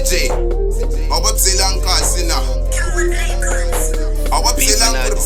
CJ, our Sri Casina. Our Sri Lanka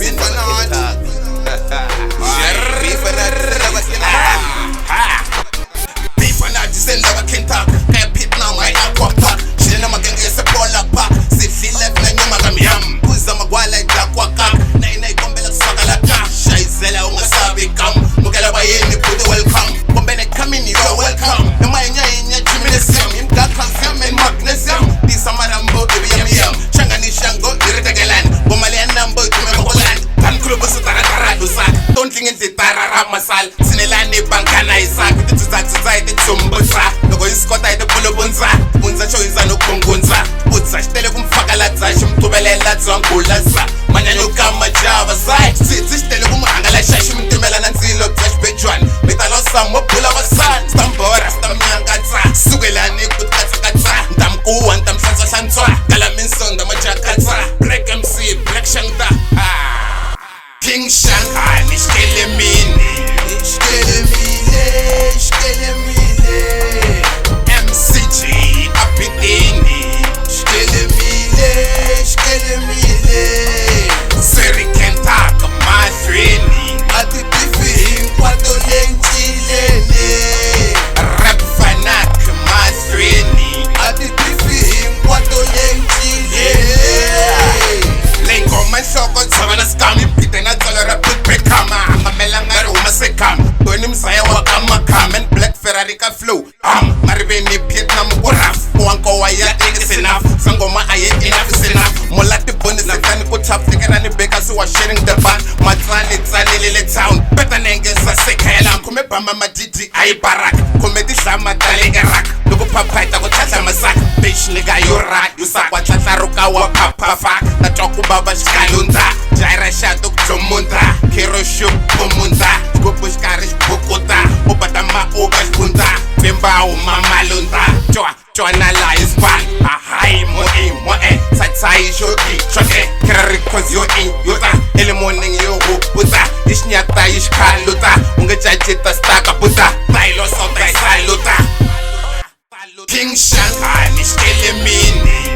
beef and I send our Kentuck. Can't pit now my aqua pack. She never can get a polar pack. See, she left like no magamiam. Who's a magua like that waka? Nine Gombela Sagalaka. Shaizella Umasabi come. Mugala by any put welcome. Bombene come in, you're welcome. The Maya in your gymnasium. In that calcium and magnesium. This Samarambo to be a yam. Shangani Shango, Irritagalan. Bomalian number to Memoland. Tankrubusu Tarataradusa. Don't think it's the Tarara Masal. Sinelani Bankana Isaac. This is that society Tumbusa. No go Scott the Bulubunza. Bunza Choiza no Kungunza. Putsa Telekum Fakalatza. Shim Tubelela Zangulaza. Manano Kama Java side. Sits Telekum Angala Shashim Timelan and Zilo Trash Bejuan. Metalosa Mopula San. Stambora Stamyangatza. Sugelani Kutkatsa. Damku and Tam Sansa Sansa. Galaminson the Majakatsa. Black MC, Black Shangda. King Shangaan, Shkelemile, MCG, Apidini, Shkelemile, Seri Kentak, Mathrini, Adipifim, Quatolengilene, Rap Fanak, Mathrini, Adipifim, Quatolengilene, Lengo Mansoko, Savannah Scammy. Black Ferrari ka flow Mariveni Vietnam Uraf Wanko Waya is enough Sangoma Aye enough is enough Molati bonus and can put up the Rani Bakers who are sharing the band Matlani Lily Town Better Nengas a Sekela Come Bama Majiji Aye Barak Come Disama Talegarak Nubu Papaita with Tazamasak Bish Niga Yura Yusak Watataruka Papa Fak Natoku Baba Skalunda Jaira Shaduk Jomunda Kiroshu Pumunda Gubush Karish Bukota Obatama Obas Punta Bimba Mama Lunda Joanna Lies Ban Ahai Moe Satsai Shoki Choke Kerrikos Yo In Yuta Ele morning yo Puta Ishnyata Ishkaluta Ungajajita Staka Puta Tailo Sota Saluta King Shangaan Shkelemile